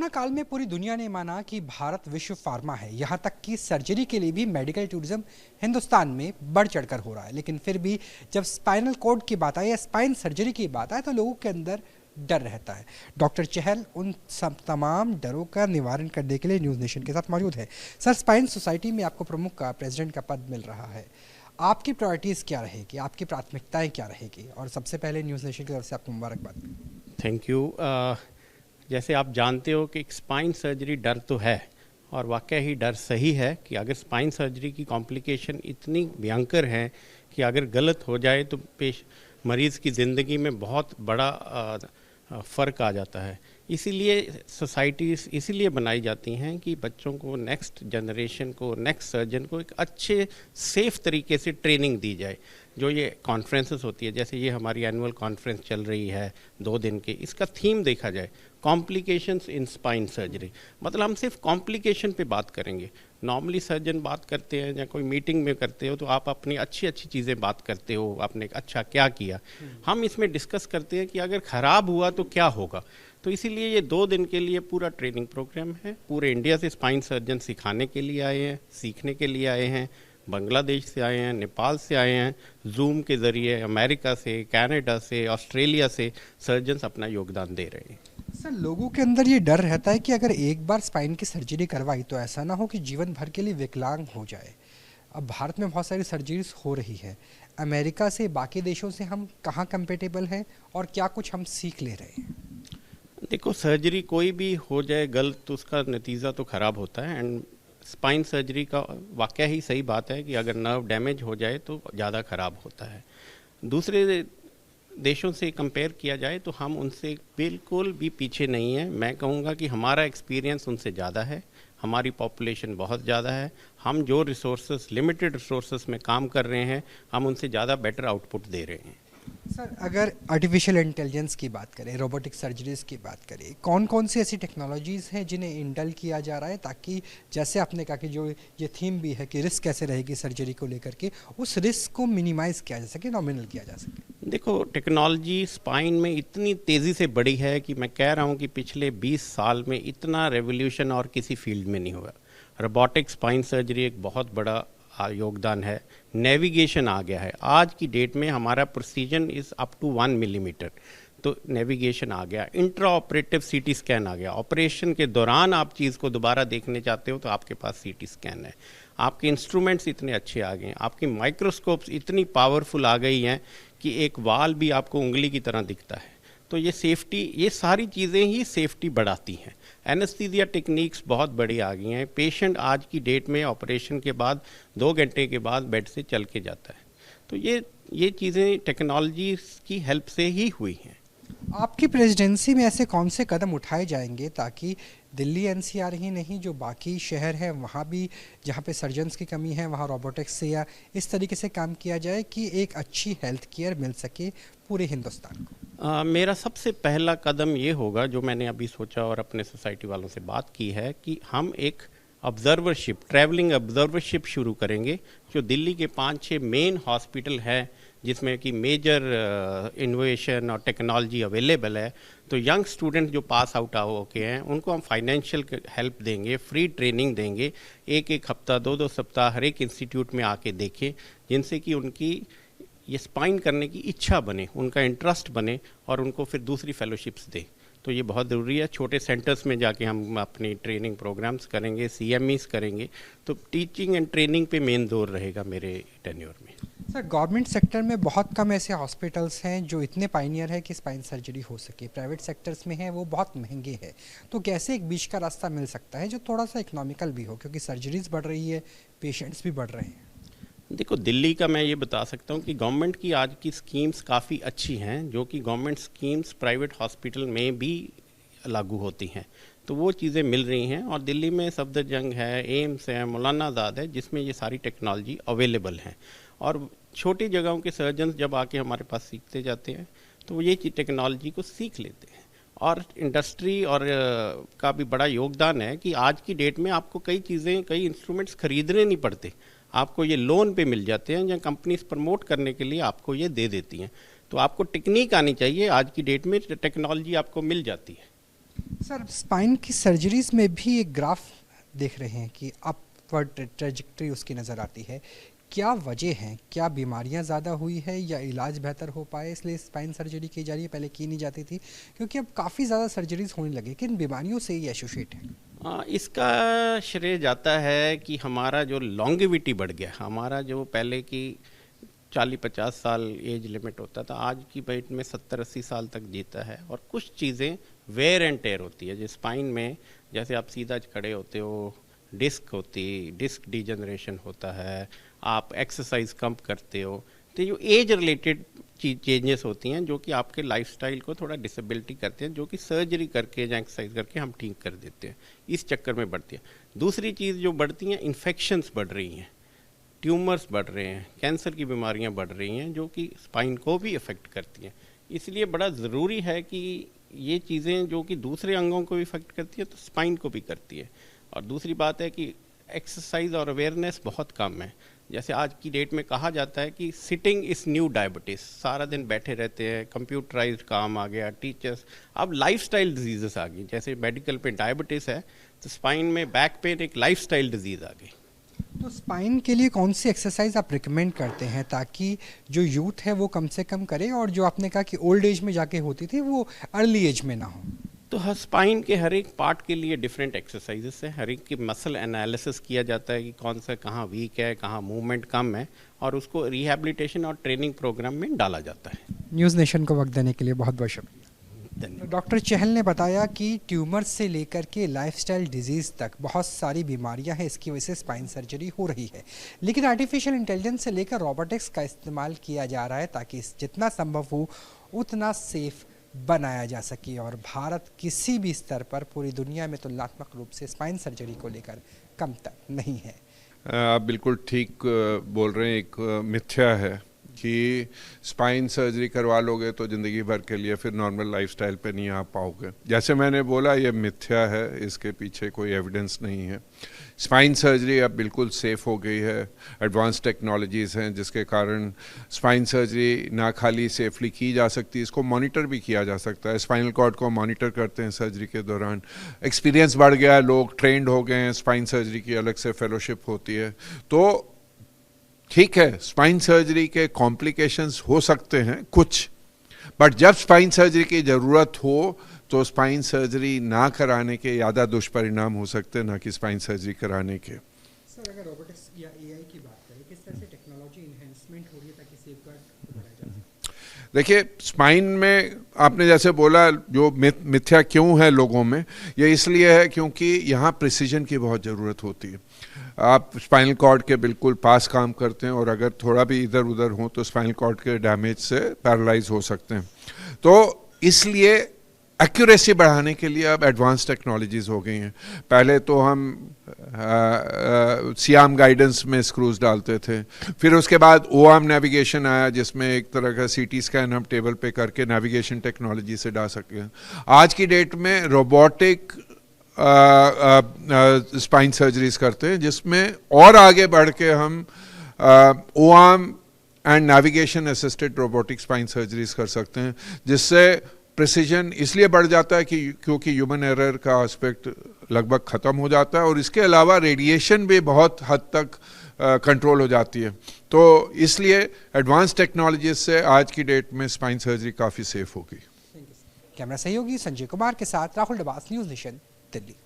Corona काल में पूरी दुनिया ने माना कि भारत विश्व फार्मा है। यहाँ तक कि सर्जरी के लिए भी मेडिकल टूरिज्म हिंदुस्तान में बढ़ चढ़कर हो रहा है। लेकिन फिर भी जब स्पाइनल कॉर्ड की बात आए या स्पाइन सर्जरी की बात आए तो लोगों के अंदर डर रहता है। डॉक्टर चहल उन सब तमाम डरों का निवारण करने के लिए न्यूज़ नेशन के साथ मौजूद है। सर, स्पाइन सोसाइटी में आपको प्रमुख का प्रेसिडेंट का पद मिल रहा है। आपकी प्रायोरिटीज़ क्या रहेगी, आपकी प्राथमिकताएं क्या रहेगी? और सबसे पहले न्यूज़ नेशन की तरफ से आपको मुबारकबाद। Thank you. जैसे आप जानते हो कि स्पाइन सर्जरी डर तो है, और वाकई ही डर सही है कि अगर स्पाइन सर्जरी की कॉम्प्लिकेशन इतनी भयंकर है कि अगर गलत हो जाए तो मरीज़ की ज़िंदगी में बहुत बड़ा फ़र्क आ जाता है। इसीलिए सोसाइटीज़ इसीलिए बनाई जाती हैं कि बच्चों को, नेक्स्ट जनरेशन को, नेक्स्ट सर्जन को एक अच्छे सेफ़ तरीके से ट्रेनिंग दी जाए। जो ये कॉन्फ्रेंसेस होती है, जैसे ये हमारी एनुअल कॉन्फ्रेंस चल रही है 2 दिन की, इसका थीम देखा जाए कॉम्प्लिकेशंस इन स्पाइन सर्जरी। मतलब हम सिर्फ कॉम्प्लिकेशन पे बात करेंगे। नॉर्मली सर्जन बात करते हैं या कोई मीटिंग में करते हो तो आप अपनी अच्छी अच्छी चीज़ें बात करते हो, आपने अच्छा क्या किया। हम इसमें डिस्कस करते हैं कि अगर ख़राब हुआ तो क्या होगा। तो इसीलिए ये 2 दिन के लिए पूरा ट्रेनिंग प्रोग्राम है। पूरे इंडिया से स्पाइन सर्जन सिखाने के लिए आए हैं, सीखने के लिए आए हैं। बांग्लादेश से आए हैं, नेपाल से आए हैं, जूम के ज़रिए अमेरिका से, कनाडा से, ऑस्ट्रेलिया से सर्जन्स अपना योगदान दे रहे हैं। सर, लोगों के अंदर ये डर रहता है कि अगर एक बार स्पाइन की सर्जरी करवाई तो ऐसा ना हो कि जीवन भर के लिए विकलांग हो जाए। अब भारत में बहुत सारी सर्जरीज हो रही है। अमेरिका से, बाकी देशों से हम कहाँ कंपेटेबल हैं और क्या कुछ हम सीख ले रहे हैं? देखो, सर्जरी कोई भी हो जाए गलत तो उसका नतीजा तो ख़राब होता है। एंड स्पाइन सर्जरी का वाकया ही सही बात है कि अगर नर्व डैमेज हो जाए तो ज़्यादा ख़राब होता है। दूसरे देशों से कंपेयर किया जाए तो हम उनसे बिल्कुल भी पीछे नहीं हैं। मैं कहूँगा कि हमारा एक्सपीरियंस उनसे ज़्यादा है। हमारी पॉपुलेशन बहुत ज़्यादा है। हम जो रिसोर्सेस, लिमिटेड रिसोर्सेस में काम कर रहे हैं, हम उनसे ज़्यादा बेटर आउटपुट दे रहे हैं। सर, अगर आर्टिफिशियल इंटेलिजेंस की बात करें, रोबोटिक सर्जरीज की बात करें, कौन कौन सी ऐसी टेक्नोलॉजीज़ हैं जिन्हें इंडल किया जा रहा है ताकि, जैसे आपने कहा कि जो ये थीम भी है कि रिस्क कैसे रहेगी सर्जरी को लेकर के, उस रिस्क को मिनिमाइज़ किया जा सके, नॉमिनल किया जा सके? देखो, टेक्नोलॉजी स्पाइन में इतनी तेज़ी से बढ़ी है कि मैं कह रहा हूँ कि पिछले 20 साल में इतना रेवोल्यूशन और किसी फील्ड में नहीं हुआ। रोबोटिक स्पाइन सर्जरी एक बहुत बड़ा योगदान है। नेविगेशन आ गया है। आज की डेट में हमारा precision is up to 1 millimetre. तो नेविगेशन आ गया, इंट्रा ऑपरेटिव सीटी स्कैन आ गया। ऑपरेशन के दौरान आप चीज़ को दोबारा देखने चाहते हो तो आपके पास सीटी स्कैन है। आपके इंस्ट्रूमेंट्स इतने अच्छे आ गए हैं, आपकी माइक्रोस्कोप्स इतनी पावरफुल आ गई हैं कि एक वाल भी आपको उंगली की तरह दिखता है। तो ये सेफ्टी, ये सारी चीज़ें ही सेफ्टी बढ़ाती हैं। एनेस्थीसिया टेक्निक्स बहुत बड़ी आ गई हैं। पेशेंट आज की डेट में ऑपरेशन के बाद 2 घंटे के बाद बेड से चल के जाता है। तो ये चीज़ें टेक्नोलॉजी की हेल्प से ही हुई हैं। आपकी प्रेसिडेंसी में ऐसे कौन से कदम उठाए जाएंगे ताकि दिल्ली एनसीआर ही नहीं, जो बाकी शहर हैं वहाँ भी जहाँ पे सर्जन्स की कमी है, वहाँ रोबोटिक्स से या इस तरीके से काम किया जाए कि एक अच्छी हेल्थ केयर मिल सके पूरे हिंदुस्तान को? मेरा सबसे पहला कदम ये होगा, जो मैंने अभी सोचा और अपने सोसाइटी वालों से बात की है, कि हम एक ऑब्जर्वरशिप, ट्रैवलिंग ऑब्जर्वरशिप शुरू करेंगे। जो दिल्ली के 5-6 मेन हॉस्पिटल हैं जिसमें कि मेजर इनोवेशन और टेक्नोलॉजी अवेलेबल है, तो यंग स्टूडेंट जो पास आउट होके हैं उनको हम फाइनेंशियल हेल्प देंगे, फ्री ट्रेनिंग देंगे। 1-1 हफ्ता, 2-2 सप्ताह हर एक इंस्टीट्यूट में आके देखें, जिनसे कि उनकी ये स्पाइन करने की इच्छा बने, उनका इंटरेस्ट बने और उनको फिर दूसरी फेलोशिप्स दें। तो ये बहुत ज़रूरी है। छोटे सेंटर्स में जाके हम अपनी ट्रेनिंग प्रोग्राम्स करेंगे, CMEs करेंगे। तो टीचिंग एंड ट्रेनिंग पे मेन जोर रहेगा मेरे टेन्योर में। सर, गवर्नमेंट सेक्टर में बहुत कम ऐसे हॉस्पिटल्स हैं जो इतने पाइनियर है कि स्पाइन सर्जरी हो सके। प्राइवेट सेक्टर्स में है, वो बहुत महंगे हैं। तो कैसे एक बीच का रास्ता मिल सकता है जो थोड़ा सा इकोनॉमिकल भी हो, क्योंकि सर्जरीज बढ़ रही है, पेशेंट्स भी बढ़ रहे हैं? देखो, दिल्ली का मैं ये बता सकता हूँ कि गवर्नमेंट की आज की स्कीम्स काफ़ी अच्छी हैं, जो कि गवर्नमेंट स्कीम्स प्राइवेट हॉस्पिटल में भी लागू होती हैं। तो वो चीज़ें मिल रही हैं। और दिल्ली में सफदरजंग है, एम्स है, मौलाना आज़ाद है, जिसमें ये सारी टेक्नोलॉजी अवेलेबल हैं। और छोटी जगहों के सर्जन्स जब आके हमारे पास सीखते जाते हैं तो ये टेक्नोलॉजी को सीख लेते हैं। और इंडस्ट्री और का भी बड़ा योगदान है कि आज की डेट में आपको कई चीज़ें, कई इंस्ट्रूमेंट्स खरीदने नहीं पड़ते। आपको ये लोन पे मिल जाते हैं, या कंपनीज प्रमोट करने के लिए आपको ये दे देती हैं। तो आपको टेक्निक आनी चाहिए। आज की डेट में टेक्नोलॉजी आपको मिल जाती है। सर, स्पाइन की सर्जरीज में भी एक ग्राफ देख रहे हैं कि अपवर्ड ट्रेजेक्टरी उसकी नज़र आती है। क्या वजह है, क्या बीमारियां ज़्यादा हुई है या इलाज बेहतर हो पाए इसलिए स्पाइन सर्जरी की जा रही है? पहले की नहीं जाती थी, क्योंकि अब काफ़ी ज़्यादा सर्जरीज होने लगे, किन बीमारियों से ये एसोसिएट है? इसका श्रेय जाता है कि हमारा जो लॉन्गेविटी बढ़ गया, हमारा जो पहले की 40-50 साल एज लिमिट होता था, आज की डेट में 70-80 साल तक जीता है। और कुछ चीज़ें वेयर एंड टेयर होती है, जो स्पाइन में, जैसे आप सीधा खड़े होते हो, डिस्क डिजनरेशन होता है, आप एक्सरसाइज कम करते हो, तो जो एज रिलेटेड चेंजेस होती हैं जो कि आपके लाइफस्टाइल को थोड़ा डिसेबिलिटी करते हैं, जो कि सर्जरी करके या एक्सरसाइज करके हम ठीक कर देते हैं, इस चक्कर में बढ़ती है। दूसरी चीज़ जो बढ़ती हैं, इन्फेक्शंस बढ़ रही हैं, ट्यूमर्स बढ़ रहे हैं, कैंसर की बीमारियां बढ़ रही हैं जो कि स्पाइन को भी इफ़ेक्ट करती हैं। इसलिए बड़ा ज़रूरी है कि ये चीज़ें जो कि दूसरे अंगों को भी इफ़ेक्ट करती है तो स्पाइन को भी करती है। और दूसरी बात है कि एक्सरसाइज और अवेयरनेस बहुत कम है। जैसे आज की डेट में कहा जाता है कि सिटिंग इज़ न्यू डायबिटीज़, सारा दिन बैठे रहते हैं, कंप्यूटराइज्ड काम आ गया, टीचर्स, अब लाइफस्टाइल डिजीज़ेस आ गई। जैसे मेडिकल पे डायबिटीज़ है तो स्पाइन में बैक पेन एक लाइफस्टाइल डिजीज़ आ गई। तो स्पाइन के लिए कौन सी एक्सरसाइज आप रिकमेंड करते हैं ताकि जो यूथ है वो कम से कम करे, और जो आपने कहा कि ओल्ड एज में जाके होती थी वो अर्ली एज में ना हो? तो हर स्पाइन के हर एक पार्ट के लिए डिफरेंट एक्सरसाइजेस है, हर एक की मसल एनालिसिस किया जाता है कि कौन सा कहाँ वीक है, कहाँ मूवमेंट कम है, और उसको रिहैबिलिटेशन और ट्रेनिंग प्रोग्राम में डाला जाता है। न्यूज़ नेशन को वक्त देने के लिए बहुत बहुत शुक्रिया। धन्यवाद। डॉक्टर चहल ने बताया कि ट्यूमर से लेकर के लाइफस्टाइल डिजीज़ तक बहुत सारी बीमारियां हैं, इसकी वजह से स्पाइन सर्जरी हो रही है, लेकिन आर्टिफिशियल इंटेलिजेंस से लेकर रोबोटिक्स का इस्तेमाल किया जा रहा है ताकि जितना संभव हो उतना सेफ बनाया जा सके। और भारत किसी भी स्तर पर पूरी दुनिया में तुलनात्मक रूप से स्पाइन सर्जरी को लेकर कमतर नहीं है। आप बिल्कुल ठीक बोल रहे हैं। एक मिथ्या है कि स्पाइन सर्जरी करवा लोगे तो ज़िंदगी भर के लिए फिर नॉर्मल लाइफस्टाइल पे नहीं आ पाओगे। जैसे मैंने बोला, ये मिथ्या है, इसके पीछे कोई एविडेंस नहीं है। स्पाइन सर्जरी अब बिल्कुल सेफ़ हो गई है, एडवांस टेक्नोलॉजीज़ हैं जिसके कारण स्पाइन सर्जरी ना खाली सेफली की जा सकती, इसको मॉनिटर भी किया जा सकता है। स्पाइनल कॉर्ड को मॉनिटर करते हैं सर्जरी के दौरान। एक्सपीरियंस बढ़ गया है, लोग ट्रेंड हो गए हैं, स्पाइन सर्जरी की अलग से फेलोशिप होती है। तो ठीक है, स्पाइन सर्जरी के कॉम्प्लिकेशंस हो सकते हैं कुछ, बट जब स्पाइन सर्जरी की ज़रूरत हो तो स्पाइन सर्जरी ना कराने के ज़्यादा दुष्परिणाम हो सकते हैं, ना कि स्पाइन सर्जरी कराने के। सर, अगर रोबोटिक्स या एआई की बात करें, किस तरह से टेक्नोलॉजी इन्हेंसमेंट हो रही है ताकि सेफगार्ड बनाया जा सके? देखिए, स्पाइन में आपने जैसे बोला, जो मिथ्या क्यों है लोगों में, ये इसलिए है क्योंकि यहाँ प्रिसीजन की बहुत ज़रूरत होती है। आप स्पाइनल कॉर्ड के बिल्कुल पास काम करते हैं और अगर थोड़ा भी इधर उधर हो तो स्पाइनल कॉर्ड के डैमेज से पैरालाइज हो सकते हैं। तो इसलिए एक्यूरेसी बढ़ाने के लिए अब एडवांस टेक्नोलॉजीज़ हो गई हैं। पहले तो हम सियाम गाइडेंस में स्क्रूज डालते थे, फिर उसके बाद ओआर्म नेविगेशन आया जिसमें एक तरह का सीटी स्कैन हम टेबल पे करके नेविगेशन टेक्नोलॉजी से डाल सकते हैं। आज की डेट में रोबोटिक स्पाइन सर्जरीज करते हैं जिसमें और आगे बढ़ के हम O arm and navigation assisted robotic spine surgeries कर सकते हैं, जिससे प्रिसीजन इसलिए बढ़ जाता है कि क्योंकि ह्यूमन एरर का एस्पेक्ट लगभग ख़त्म हो जाता है और इसके अलावा रेडिएशन भी बहुत हद तक कंट्रोल हो जाती है। तो इसलिए एडवांस टेक्नोलॉजी से आज की डेट में स्पाइन सर्जरी काफ़ी सेफ होगी। कैमरा सहयोगी संजय कुमार के साथ राहुल डबास, न्यूज़ नेशन, दिल्ली।